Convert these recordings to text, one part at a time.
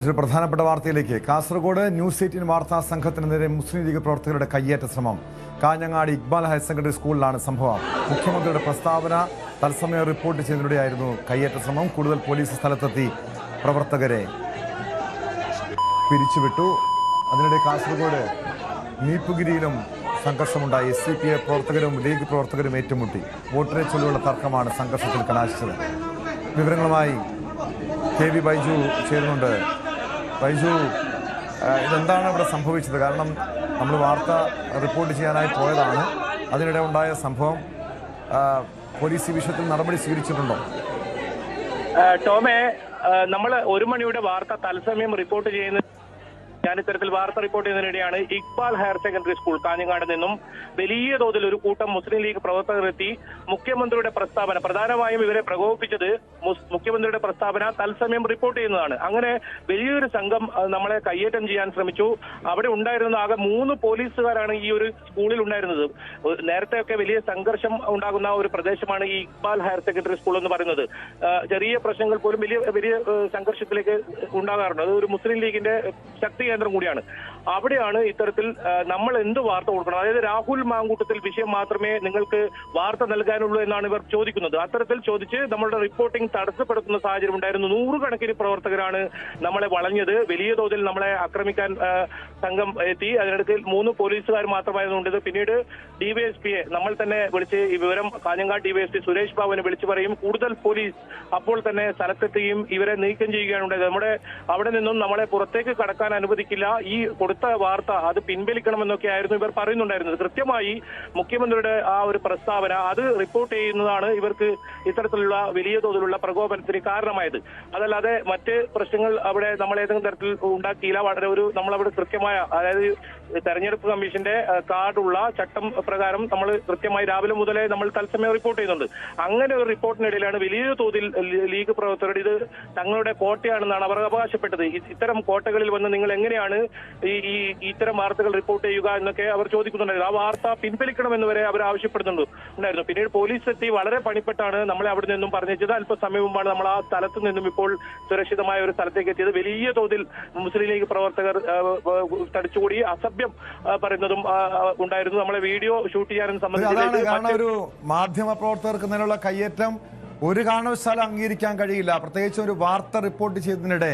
ഒരു പ്രധാനപ്പെട്ട വാർത്തയിലേക്ക്. കാസർഗോഡ് ന്യൂസ് 18 വാർത്താ സംഘത്തിന് നേരെ മുസ്ലിം ലീഗ് പ്രവർത്തകരുടെ കയ്യേറ്റ ശ്രമം. കാഞ്ഞങ്ങാട് ഇക്ബാൽ ഹയർ സെക്കൻഡറി സ്കൂളിലാണ് സംഭവം. മുഖ്യമന്ത്രിയുടെ പ്രസ്താവന തത്സമയം റിപ്പോർട്ട് ചെയ്യുന്നതിനിടെയായിരുന്നു കയ്യേറ്റ ശ്രമം. കൂടുതൽ പോലീസ് സ്ഥലത്തെത്തി പ്രവർത്തകരെ പിരിച്ചുവിട്ടു. അതിനിടെ കാസർഗോഡ് മീപ്പുഗിരിയിലും സംഘർഷമുണ്ടായി. SCPI പ്രവർത്തകരും ലീഗ് പ്രവർത്തകരും ഏറ്റുമുട്ടി. വോട്ടിനെ ചൊല്ലിയുള്ള തർക്കമാണ് സംഘർഷത്തിൽ കലാശിച്ചത്. വിവരങ്ങളുമായി KV ബൈജു ചേരുന്നുണ്ട്. ബൈജു, ഇതെന്താണ് ഇവിടെ സംഭവിച്ചത്? കാരണം നമ്മൾ വാർത്ത റിപ്പോർട്ട് ചെയ്യാനായി പോയതാണ്. അതിനിടെ ഉണ്ടായ സംഭവം, പോലീസ് ഈ വിഷയത്തിൽ നടപടി സ്വീകരിച്ചിട്ടുണ്ടോ? ടോമെ, നമ്മൾ 1 മണിയുടെ വാർത്ത തത്സമയം റിപ്പോർട്ട് ചെയ്യുന്ന ഇത്തരത്തിൽ വാർത്ത റിപ്പോർട്ട് ചെയ്യുന്നതിനിടെയാണ് Iqbal higher secondary school Kanhangad നിന്നും വലിയ തോതിൽ ഒരു കൂട്ടം മുസ്ലിം ലീഗ് പ്രവർത്തകർ എത്തി മുഖ്യമന്ത്രിയുടെ പ്രസ്താവന, പ്രധാനമായും ഇവരെ പ്രകോപിപ്പിച്ചത് മുഖ്യമന്ത്രിയുടെ പ്രസ്താവന തത്സമയം റിപ്പോർട്ട് ചെയ്യുന്നതാണ്. അങ്ങനെ വലിയൊരു സംഘം നമ്മളെ കയ്യേറ്റം ചെയ്യാൻ ശ്രമിച്ചു. അവിടെ ഉണ്ടായിരുന്ന ആകെ 3 പോലീസുകാരാണ് ഈ ഒരു സ്കൂളിൽ ഉണ്ടായിരുന്നത്. നേരത്തെയൊക്കെ വലിയ സംഘർഷം ഉണ്ടാകുന്ന ഒരു പ്രദേശമാണ് ഈ ഇക്ബാൽ ഹയർ സെക്കൻഡറി സ്കൂൾ എന്ന് പറയുന്നത്. ചെറിയ പ്രശ്നങ്ങൾ പോലും വലിയ സംഘർഷത്തിലേക്ക് ഉണ്ടാകാറുണ്ട്. അത് ഒരു മുസ്ലിം ലീഗിന്റെ ശക്തി കേന്ദ്രം കൂടിയാണ്. അവിടെയാണ് ഇത്തരത്തിൽ നമ്മൾ എന്ത് വാർത്ത കൊടുക്കണം, അതായത് രാഹുൽ മാങ്കൂട്ടത്തിൽ വിഷയം മാത്രമേ നിങ്ങൾക്ക് വാർത്ത നൽകാനുള്ളൂ എന്നാണ് ഇവർ ചോദിക്കുന്നത്. അത്തരത്തിൽ ചോദിച്ച് നമ്മളുടെ റിപ്പോർട്ടിംഗ് തടസ്സപ്പെടുത്തുന്ന സാഹചര്യം ഉണ്ടായിരുന്നു. 100 കണക്കിന് പ്രവർത്തകരാണ് നമ്മളെ വളഞ്ഞത്. വലിയ തോതിൽ നമ്മളെ ആക്രമിക്കാൻ സംഘം എത്തി. അതിനിടയ്ക്ക് 3 പോലീസുകാർ മാത്രമായതുകൊണ്ട് പിന്നീട് DYSPയെ നമ്മൾ തന്നെ വിളിച്ച് ഈ വിവരം കാഞ്ഞങ്ങാട് DYSP സുരേഷ് ബാബുവിനെ വിളിച്ചു പറയും. കൂടുതൽ പോലീസ് അപ്പോൾ തന്നെ സ്ഥലത്തെത്തുകയും ഇവരെ നീക്കം ചെയ്യുകയാണ് ഉണ്ടായത്. അവിടെ നിന്നും നമ്മളെ പുറത്തേക്ക് കടക്കാൻ അനുവദിക്കില്ല, ഈ കൊടുത്ത വാർത്ത അത് പിൻവലിക്കണമെന്നൊക്കെ ആയിരുന്നു ഇവർ പറയുന്നുണ്ടായിരുന്നത്. കൃത്യമായി മുഖ്യമന്ത്രിയുടെ ആ ഒരു പ്രസ്താവന അത് റിപ്പോർട്ട് ചെയ്യുന്നതാണ് ഇവർക്ക് ഇത്തരത്തിലുള്ള വലിയ തോതിലുള്ള പ്രകോപനത്തിന് കാരണമായത്. അതല്ലാതെ മറ്റ് പ്രശ്നങ്ങൾ അവിടെ നമ്മൾ ഏതെങ്കിലും തരത്തിൽ ഉണ്ടാക്കിയില്ല. നമ്മളവിടെ കൃത്യമായ, അതായത് തെരഞ്ഞെടുപ്പ് കമ്മീഷന്റെ കാർഡുള്ള ചട്ടം പ്രകാരം നമ്മൾ കൃത്യമായി രാവിലെ മുതലേ നമ്മൾ തത്സമയം റിപ്പോർട്ട് ചെയ്യുന്നുണ്ട്. അങ്ങനെ ഒരു റിപ്പോർട്ടിനിടയിലാണ് വലിയ തോതിൽ ലീഗ് പ്രവർത്തകർ ഇത് തങ്ങളുടെ കോട്ടയാണെന്നാണ് അവർ അവകാശപ്പെട്ടത്. ഇത്തരം കോട്ടകളിൽ വന്ന് നിങ്ങൾ എങ്ങനെയാണ് ഈ ഇത്തരം വാർത്തകൾ റിപ്പോർട്ട് ചെയ്യുക എന്നൊക്കെ അവർ ചോദിക്കുന്നുണ്ടായിരുന്നു. ആ വാർത്ത പിൻവലിക്കണമെന്ന് വരെ അവർ ആവശ്യപ്പെടുന്നുണ്ടായിരുന്നു. പിന്നീട് പോലീസ് എത്തി വളരെ പണിപ്പെട്ടാണ് നമ്മളെ അവിടെ നിന്നും പറഞ്ഞത്. അല്പസമയം മുമ്പാണ് നമ്മൾ ആ സ്ഥലത്ത് നിന്നും ഇപ്പോൾ സുരക്ഷിതമായ ഒരു സ്ഥലത്തേക്ക് എത്തിയത്. വലിയ തോതിൽ മുസ്ലിം ലീഗ് പ്രവർത്തകർ തടിച്ചുകൂടി അസഭ്യം പറയുന്നതും ഉണ്ടായിരുന്നു. നമ്മളെ വീഡിയോ ഷൂട്ട് ചെയ്യാനും സംബന്ധിച്ച് ഒരു മാധ്യമ പ്രവർത്തകർക്ക് നിന്നുള്ള കയ്യേറ്റം ഒരു കാരണവശാലും അംഗീകരിക്കാൻ കഴിയില്ല. പ്രത്യേകിച്ച് ഒരു വാർത്ത റിപ്പോർട്ട് ചെയ്യുന്നതിനിടെ,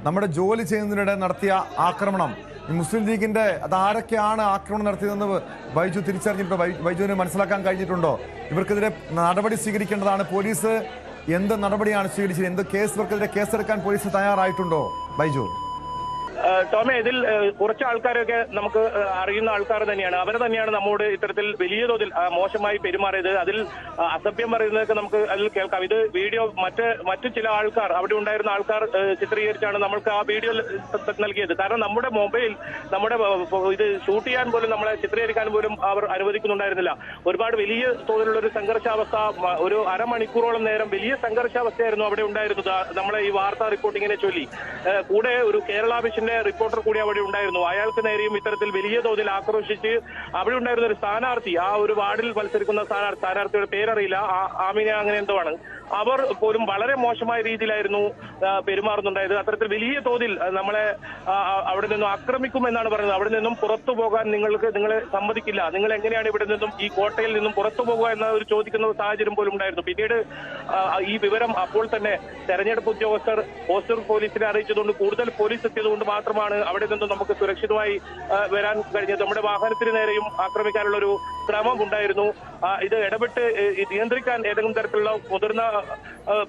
നമ്മുടെ ജോലി ചെയ്യുന്നതിനിടെ നടത്തിയ ആക്രമണം, ഈ മുസ്ലിം ലീഗിന്റെ അതാരൊക്കെയാണ് ആക്രമണം നടത്തിയതെന്ന് ബൈജു തിരിച്ചറിഞ്ഞിട്ടുണ്ടോ? ബൈജുവിന് മനസ്സിലാക്കാൻ കഴിഞ്ഞിട്ടുണ്ടോ? ഇവർക്കെതിരെ നടപടി സ്വീകരിക്കേണ്ടതാണ്. പോലീസ് എന്ത് നടപടിയാണ് സ്വീകരിച്ചത്? എന്ത് കേസ് ഇവർക്കെതിരെ കേസെടുക്കാൻ പോലീസ് തയ്യാറായിട്ടുണ്ടോ ബൈജു? ടോമെ, ഇതിൽ കുറച്ച് ആൾക്കാരൊക്കെ നമുക്ക് അറിയുന്ന ആൾക്കാർ തന്നെയാണ്. അവർ തന്നെയാണ് നമ്മോട് ഇത്തരത്തിൽ വലിയ തോതിൽ മോശമായി പെരുമാറിയത്. അതിൽ അസഭ്യം പറയുന്നതൊക്കെ നമുക്ക് അതിൽ കേൾക്കാം. ഇത് വീഡിയോ മറ്റു ചില ആൾക്കാർ, അവിടെ ഉണ്ടായിരുന്ന ആൾക്കാർ ചിത്രീകരിച്ചാണ് നമ്മൾക്ക് ആ വീഡിയോ നൽകിയത്. കാരണം നമ്മുടെ മൊബൈൽ, ഇത് ഷൂട്ട് ചെയ്യാൻ പോലും, നമ്മളെ ചിത്രീകരിക്കാൻ പോലും അവർ അനുവദിക്കുന്നുണ്ടായിരുന്നില്ല. ഒരുപാട് വലിയ തോതിലുള്ള ഒരു സംഘർഷാവസ്ഥ, ഒരു അരമണിക്കൂറോളം നേരം വലിയ സംഘർഷാവസ്ഥയായിരുന്നു അവിടെ ഉണ്ടായിരുന്നത് നമ്മളെ ഈ വാർത്താ റിപ്പോർട്ടിങ്ങിനെ ചൊല്ലി. കൂടെ ഒരു കേരള വിഷന്റെ റിപ്പോർട്ടർ കൂടി അവിടെ ഉണ്ടായിരുന്നു. അയാൾക്ക് നേരെയും ഇത്തരത്തിൽ വലിയ തോതിൽ ആക്രോശിച്ച് അവിടെ ഉണ്ടായിരുന്ന ഒരു സ്ഥാനാർത്ഥി, ആ ഒരു വാർഡിൽ മത്സരിക്കുന്ന സ്ഥാനാർത്ഥിയുടെ പേരറിയില്ല, ആമിന അങ്ങനെ എന്തോ ആണ്, അവർ പോലും വളരെ മോശമായ രീതിയിലായിരുന്നു പെരുമാറുന്നുണ്ടായത്. അത്തരത്തിൽ വലിയ തോതിൽ നമ്മളെ അവിടെ നിന്നും ആക്രമിക്കുമെന്നാണ് പറയുന്നത്. അവിടെ നിന്നും പുറത്തു പോകാൻ നിങ്ങളെ സമ്മതിക്കില്ല, നിങ്ങൾ എങ്ങനെയാണ് ഇവിടെ നിന്നും ഈ കോട്ടയിൽ നിന്നും പുറത്തു പോകുക എന്ന ഒരു ചോദിക്കുന്ന സാഹചര്യം പോലും ഉണ്ടായിരുന്നു. പിന്നീട് ഈ വിവരം അപ്പോൾ തന്നെ തെരഞ്ഞെടുപ്പ് ഉദ്യോഗസ്ഥർ പോസ്റ്റർ പോലീസിനെ അറിയിച്ചതുകൊണ്ട്, കൂടുതൽ പോലീസ് എത്തിയതുകൊണ്ട് മാത്രമാണ് അവിടെ നിന്നും നമുക്ക് സുരക്ഷിതമായി വരാൻ കഴിഞ്ഞത്. നമ്മുടെ വാഹനത്തിന് നേരെയും ആക്രമിക്കാനുള്ള ഒരു ശ്രമം ഉണ്ടായിരുന്നു. ഇത് ഇടപെട്ട് നിയന്ത്രിക്കാൻ ഏതെങ്കിലും തരത്തിലുള്ള മുതിർന്ന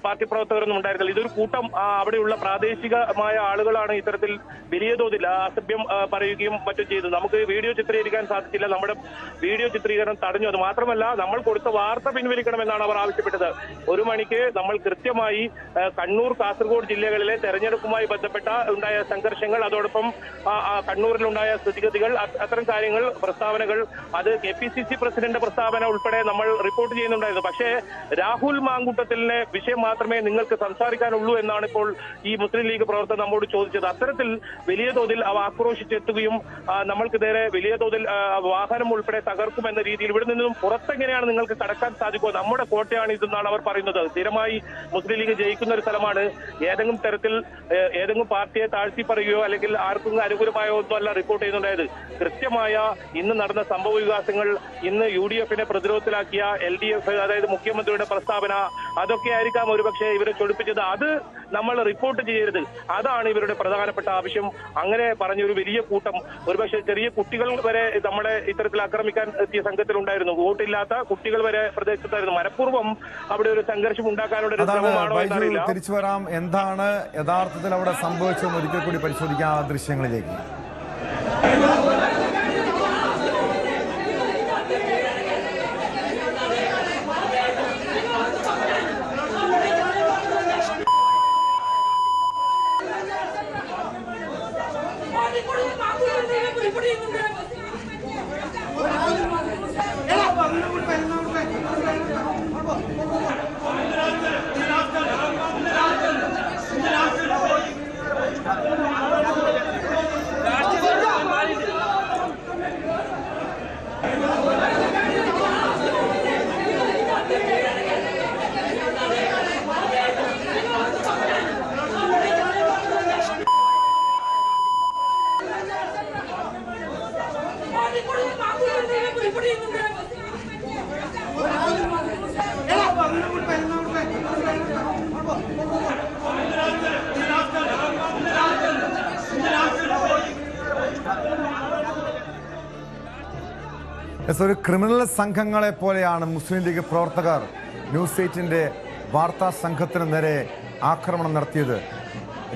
പാർട്ടി പ്രവർത്തകരൊന്നും ഉണ്ടായിരുന്നില്ല. ഇതൊരു കൂട്ടം അവിടെയുള്ള പ്രാദേശികമായ ആളുകളാണ് ഇത്തരത്തിൽ വലിയ തോതിൽ അസഭ്യം പറയുകയും മറ്റും ചെയ്തത്. നമുക്ക് വീഡിയോ ചിത്രീകരിക്കാൻ സാധിച്ചില്ല. നമ്മുടെ വീഡിയോ ചിത്രീകരണം തടഞ്ഞു. അത് മാത്രമല്ല, നമ്മൾ കൊടുത്ത വാർത്ത പിൻവലിക്കണമെന്നാണ് അവർ ആവശ്യപ്പെട്ടത്. 1 മണിക്ക് നമ്മൾ കൃത്യമായി കണ്ണൂർ, കാസർഗോഡ് ജില്ലകളിലെ തെരഞ്ഞെടുപ്പുമായി ബന്ധപ്പെട്ട ഉണ്ടായ സംഘർഷങ്ങൾ കാര്യങ്ങൾ, അതോടൊപ്പം കണ്ണൂരിലുണ്ടായ സ്ഥിതിഗതികൾ, അത്തരം കാര്യങ്ങൾ, പ്രസ്താവനകൾ, അത് KPCC പ്രസിഡന്റ് പ്രസ്താവന ഉൾപ്പെടെ നമ്മൾ റിപ്പോർട്ട് ചെയ്യുന്നുണ്ടായിരുന്നു. പക്ഷേ രാഹുൽ മാങ്കൂട്ടത്തിലിനെ വിഷയം മാത്രമേ നിങ്ങൾക്ക് സംസാരിക്കാനുള്ളൂ എന്നാണ് ഇപ്പോൾ ഈ മുസ്ലിം ലീഗ് പ്രവർത്തകർ നമ്മോട് ചോദിച്ചത്. അത്തരത്തിൽ വലിയ തോതിൽ അവ ആക്രോശിച്ചെത്തുകയും നമ്മൾക്കെതിരെ വലിയ തോതിൽ വാഹനം ഉൾപ്പെടെ തകർക്കുമെന്ന രീതിയിൽ ഇവിടെ നിന്നും പുറത്തെങ്ങനെയാണ് നിങ്ങൾക്ക് കടക്കാൻ സാധിക്കുക, നമ്മുടെ കോട്ടയാണ് ഇതെന്നാണ് അവർ പറയുന്നത്. സ്ഥിരമായി മുസ്ലിം ലീഗ് ജയിക്കുന്ന ഒരു സ്ഥലമാണ്. ഏതെങ്കിലും തരത്തിൽ ഏതെങ്കിലും പാർട്ടിയെ താഴ്ത്തി പറയുകയോ അല്ലെങ്കിൽ ആർക്കും അനുകൂലമായോ ഒന്നും അല്ല റിപ്പോർട്ട് ചെയ്യുന്നുണ്ടായത്. കൃത്യമായ ഇന്ന് നടന്ന സംഭവ വികാസങ്ങൾ, ഇന്ന് UDF-നെ പ്രതിരോധത്തിലാക്കിയ LDF, അതായത് മുഖ്യമന്ത്രിയുടെ പ്രസ്താവന, അതൊക്കെ ആയിരിക്കാം ഒരുപക്ഷെ ഇവരെ ചൊടിപ്പിച്ചത്. അത് നമ്മൾ റിപ്പോർട്ട് ചെയ്യരുത്, അതാണ് ഇവരുടെ പ്രധാനപ്പെട്ട ആവശ്യം. അങ്ങനെ പറഞ്ഞൊരു വലിയ കൂട്ടം, ഒരുപക്ഷെ ചെറിയ കുട്ടികൾ വരെ നമ്മളെ ഇത്തരത്തിൽ ആക്രമിക്കാൻ എത്തിയ സംഘത്തിലുണ്ടായിരുന്നു. വോട്ടില്ലാത്ത കുട്ടികൾ വരെ പ്രദേശത്തായിരുന്നു. മനഃപൂർവ്വം അവിടെ ഒരു സംഘർഷം ഉണ്ടാക്കാനുള്ള ഒരു ശ്രമമാണോ എന്നറിയില്ല. തിരിച്ചു വരാം. എന്താണ് യഥാർത്ഥത്തിൽ അവിടെ സംഭവിച്ചതെന്ന് ഒരിക്കൽ കൂടി പരിശോധിക്കാം ആ ദൃശ്യങ്ങളിലേക്ക്. ഒരു ക്രിമിനൽ സംഘങ്ങളെ പോലെയാണ് മുസ്ലിം ലീഗ് പ്രവർത്തകർ ന്യൂസ് 8-ന്റെ വാർത്താ സംഘത്തിന് നേരെ ആക്രമണം നടത്തിയത്.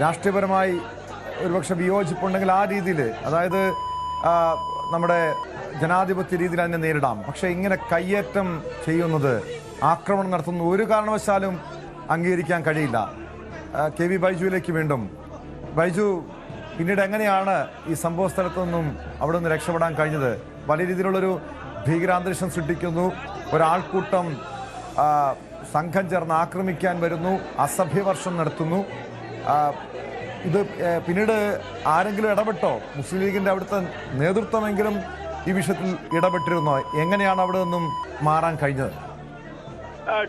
രാഷ്ട്രീയപരമായി ഒരുപക്ഷെ വിയോജിപ്പുണ്ടെങ്കിൽ ആ രീതിയിൽ, അതായത് നമ്മുടെ ജനാധിപത്യ രീതിയിൽ അതിനെ നേരിടാം. പക്ഷേ ഇങ്ങനെ കയ്യേറ്റം ചെയ്യുന്നത്, ആക്രമണം നടത്തുന്ന ഒരു കാരണവശാലും അംഗീകരിക്കാൻ കഴിയില്ല. KV ബൈജുവിലേക്ക് വീണ്ടും. ബൈജു, പിന്നീട് എങ്ങനെയാണ് ഈ സംഭവ സ്ഥലത്തു നിന്നും അവിടെ നിന്ന് രക്ഷപ്പെടാൻ കഴിഞ്ഞത്? വലിയ രീതിയിലുള്ളൊരു ഭീകരാന്തരീക്ഷം സൃഷ്ടിക്കുന്നു, ഒരാൾക്കൂട്ടം സംഘം ചേർന്ന് ആക്രമിക്കാൻ വരുന്നു, അസഭ്യവർഷം നടത്തുന്നു. ഇത് പിന്നീട് ആരെങ്കിലും ഇടപെട്ടോ? മുസ്ലിം ലീഗിന്റെ അവിടുത്തെ നേതൃത്വമെങ്കിലും ഈ വിഷയത്തിൽ ഇടപെട്ടിരുന്നോ? എങ്ങനെയാണ് അവിടെ നിന്നും മാറാൻ കഴിഞ്ഞത്?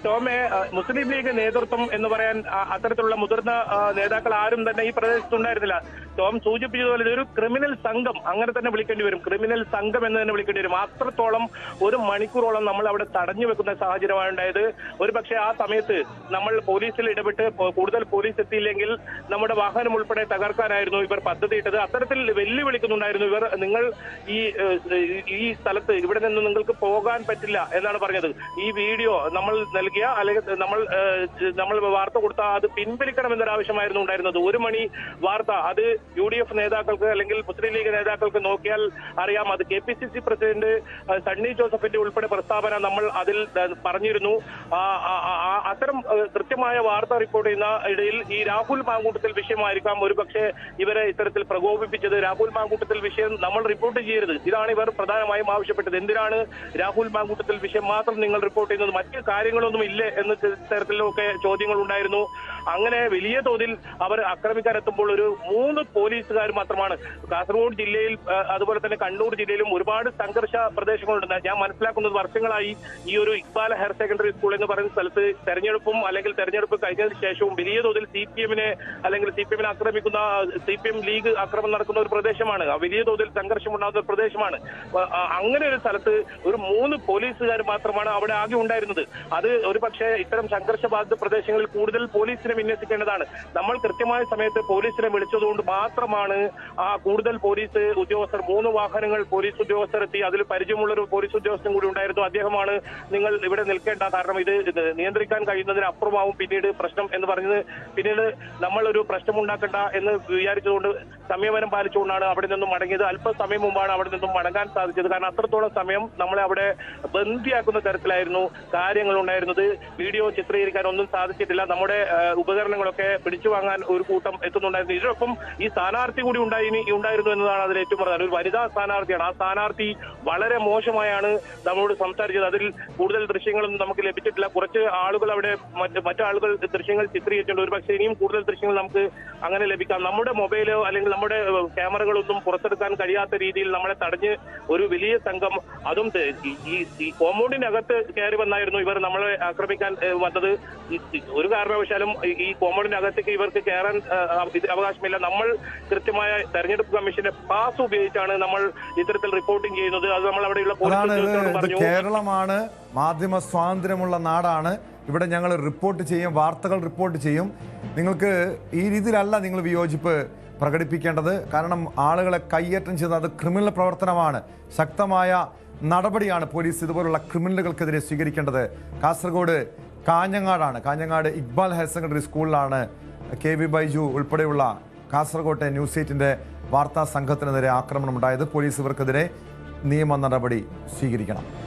ടോമെ, മുസ്ലിം ലീഗ് നേതൃത്വം എന്ന് പറയാൻ അത്തരത്തിലുള്ള മുതിർന്ന നേതാക്കൾ ആരും തന്നെ ഈ പ്രദേശത്തുണ്ടായിരുന്നില്ല. ടോം സൂചിപ്പിച്ചതുപോലെ ഇതൊരു ക്രിമിനൽ സംഘം, അങ്ങനെ തന്നെ വിളിക്കേണ്ടി വരും, ക്രിമിനൽ സംഘം എന്ന് തന്നെ വിളിക്കേണ്ടി വരും. അത്രത്തോളം ഒരു മണിക്കൂറോളം നമ്മൾ അവിടെ തടഞ്ഞു വെക്കുന്ന സാഹചര്യമാണ് ഉണ്ടായത്. ഒരുപക്ഷെ ആ സമയത്ത് നമ്മൾ പോലീസിൽ ഇടപെട്ട് കൂടുതൽ പോലീസ് എത്തിയില്ലെങ്കിൽ നമ്മുടെ വാഹനം ഉൾപ്പെടെ തകർക്കാനായിരുന്നു ഇവർ പദ്ധതിയിട്ടത്. അത്തരത്തിൽ വെല്ലുവിളിക്കുന്നുണ്ടായിരുന്നു ഇവർ. നിങ്ങൾ ഈ സ്ഥലത്ത് ഇവിടെ നിന്ന് നിങ്ങൾക്ക് പോകാൻ പറ്റില്ല എന്നാണ് പറഞ്ഞത്. ഈ വീഡിയോ നമ്മൾ നൽകിയ അല്ലെങ്കിൽ നമ്മൾ വാർത്ത കൊടുത്ത അത് പിൻവലിക്കണമെന്നൊരാവശ്യമായിരുന്നു ഉണ്ടായിരുന്നത്. 1 മണി വാർത്ത അത് UDF നേതാക്കൾക്ക് അല്ലെങ്കിൽ മുസ്ലിം ലീഗ് നേതാക്കൾക്ക് നോക്കിയാൽ അറിയാം. അത് KPCC പ്രസിഡന്റ് സണ്ണി ജോസഫിന്റെ ഉൾപ്പെടെ പ്രസ്താവന നമ്മൾ അതിൽ പറഞ്ഞിരുന്നു. അത്തരം കൃത്യമായ വാർത്ത റിപ്പോർട്ട് ചെയ്യുന്ന ഇടയിൽ ഈ രാഹുൽ മാങ്കൂട്ടത്തിൽ വിഷയമായിരിക്കാം ഒരുപക്ഷെ ഇവരെ ഇത്തരത്തിൽ പ്രകോപിപ്പിച്ചത്. രാഹുൽ മാങ്കൂട്ടത്തിൽ വിഷയം നമ്മൾ റിപ്പോർട്ട് ചെയ്യരുത്, ഇതാണ് ഇവർ പ്രധാനമായും ആവശ്യപ്പെട്ടത്. എന്തിനാണ് രാഹുൽ മാങ്കൂട്ടത്തിൽ വിഷയം മാത്രം നിങ്ങൾ റിപ്പോർട്ട് ചെയ്യുന്നത്, മറ്റ് കാര്യങ്ങളൊന്നും ഇല്ലേ എന്ന തരത്തിലൊക്കെ ചോദ്യങ്ങൾ ഉണ്ടായിരുന്നു. അങ്ങനെ വലിയ തോതിൽ അവർ ആക്രമിക്കാൻ എത്തുമ്പോൾ ഒരു 3 പോലീസുകാർ മാത്രമാണ്. കാസർഗോഡ് ജില്ലയിൽ അതുപോലെ തന്നെ കണ്ണൂർ ജില്ലയിലും ഒരുപാട് സംഘർഷ പ്രദേശങ്ങളുണ്ട്. ഞാൻ മനസ്സിലാക്കുന്നത് വർഷങ്ങളായി ഈ ഒരു ഇക്ബാൽ ഹയർ സെക്കൻഡറി സ്കൂൾ എന്ന് പറയുന്ന സ്ഥലത്ത് തെരഞ്ഞെടുപ്പും അല്ലെങ്കിൽ തെരഞ്ഞെടുപ്പ് കഴിഞ്ഞതിന് ശേഷവും വലിയ തോതിൽ CPM-നെ അല്ലെങ്കിൽ CPM-നെ ആക്രമിക്കുന്ന CPM ലീഗ് ആക്രമണം നടക്കുന്ന ഒരു പ്രദേശമാണ്. വലിയ തോതിൽ സംഘർഷം ഉണ്ടാകുന്ന ഒരു പ്രദേശമാണ്. അങ്ങനെ ഒരു സ്ഥലത്ത് ഒരു 3 പോലീസുകാർ മാത്രമാണ് അവിടെ ആകെ ഉണ്ടായിരുന്നത്. അത് ഒരുപക്ഷെ ഇത്തരം സംഘർഷബാധിത പ്രദേശങ്ങളിൽ കൂടുതൽ പോലീസിനെ വിന്യസിക്കേണ്ടതാണ്. നമ്മൾ കൃത്യമായ സമയത്ത് പോലീസിനെ വിളിച്ചതുകൊണ്ട് മാത്രമാണ് ആ കൂടുതൽ പോലീസ് ഉദ്യോഗസ്ഥർ 3 വാഹനങ്ങൾ പോലീസ് ഉദ്യോഗസ്ഥർ എത്തി. അതിൽ പരിചയമുള്ളൊരു പോലീസ് ഉദ്യോഗസ്ഥനും കൂടി ഉണ്ടായിരുന്നു. അദ്ദേഹമാണ് നിങ്ങൾ ഇവിടെ നിൽക്കേണ്ട, കാരണം ഇത് നിയന്ത്രിക്കാൻ കഴിയുന്നതിന് അപ്പുറമാവും പിന്നീട് പ്രശ്നം എന്ന് പറഞ്ഞത്. പിന്നീട് നമ്മൾ ഒരു പ്രശ്നം ഉണ്ടാക്കണ്ട എന്ന് വിചാരിച്ചതുകൊണ്ട് സംയമനം പാലിച്ചുകൊണ്ടാണ് അവിടെ നിന്നും മടങ്ങിയത്. അല്പസമയം മുമ്പാണ് അവിടെ നിന്നും മടങ്ങാൻ സാധിച്ചത്. കാരണം അത്രത്തോളം സമയം നമ്മളെ അവിടെ ബന്ദിയാക്കുന്ന തരത്തിലായിരുന്നു കാര്യങ്ങളുണ്ടായത്. ഉണ്ടായിരുന്നത്. വീഡിയോ ചിത്രീകരിക്കാൻ ഒന്നും സാധിച്ചിട്ടില്ല. നമ്മുടെ ഉപകരണങ്ങളൊക്കെ പിടിച്ചു വാങ്ങാൻ ഒരു കൂട്ടം എത്തുന്നുണ്ടായിരുന്നു. ഇതിനൊപ്പം ഈ സ്ഥാനാർത്ഥി കൂടി ഉണ്ടായിരുന്നു എന്നതാണ് അതിൽ ഏറ്റവും പ്രധാനം. ഒരു വനിതാ സ്ഥാനാർത്ഥിയാണ്. ആ സ്ഥാനാർത്ഥി വളരെ മോശമായാണ് നമ്മളോട് സംസാരിച്ചത്. അതിൽ കൂടുതൽ ദൃശ്യങ്ങളൊന്നും നമുക്ക് ലഭിച്ചിട്ടില്ല. കുറച്ച് ആളുകൾ അവിടെ മറ്റാളുകൾ ദൃശ്യങ്ങൾ ചിത്രീകരിച്ചിട്ടുണ്ട്. ഒരു പക്ഷേ ഇനിയും കൂടുതൽ ദൃശ്യങ്ങൾ നമുക്ക് അങ്ങനെ ലഭിക്കാം. നമ്മുടെ മൊബൈലോ അല്ലെങ്കിൽ നമ്മുടെ ക്യാമറകളൊന്നും പുറത്തെടുക്കാൻ കഴിയാത്ത രീതിയിൽ നമ്മളെ തടഞ്ഞ് ഒരു വലിയ സംഘം, അതും ഈ കോമ്പൗണ്ടിനകത്ത് കയറി വന്നായിരുന്നു ഇവർ നമ്മളെ ആക്രമിക്കാൻ വന്നത്. ഒരു കാരണവശാലും ഈ കോമ്പൗണ്ടിനകത്തേക്ക് ഇവർക്ക് കയറാൻ അവകാശമില്ല. നമ്മൾ കൃത്യമായ തെരഞ്ഞെടുപ്പ് കമ്മീഷന്റെ പാസ് ഉപയോഗിച്ചാണ് നമ്മൾ ഇത്തരത്തിൽ റിപ്പോർട്ടിംഗ് ചെയ്യുന്നത്. അത് നമ്മൾ അവിടെയുള്ള പറഞ്ഞു. കേരളമാണ് മാധ്യമ സ്വാതന്ത്ര്യമുള്ള നാടാണ്. ഇവിടെ ഞങ്ങൾ റിപ്പോർട്ട് ചെയ്യും, വാർത്തകൾ റിപ്പോർട്ട് ചെയ്യും. നിങ്ങൾക്ക് ഈ രീതിയിലല്ല നിങ്ങൾ വിയോജിപ്പ് പ്രകടിപ്പിക്കേണ്ടത്. കാരണം ആളുകളെ കയ്യേറ്റം ചെയ്തത് അത് ക്രിമിനൽ പ്രവർത്തനമാണ്. ശക്തമായ നടപടിയാണ് പോലീസ് ഇതുപോലുള്ള ക്രിമിനലുകൾക്കെതിരെ സ്വീകരിക്കേണ്ടത്. കാസർഗോഡ് കാഞ്ഞങ്ങാട് ഇക്ബാൽ ഹയർ സെക്കൻഡറി സ്കൂളിലാണ് KV ബൈജു ഉൾപ്പെടെയുള്ള കാസർഗോട്ടെ ന്യൂസ് 8ന്റെ വാർത്താ സംഘത്തിനെതിരെ ആക്രമണമുണ്ടായത്. പോലീസ് ഇവർക്കെതിരെ നിയമ നടപടി സ്വീകരിക്കണം.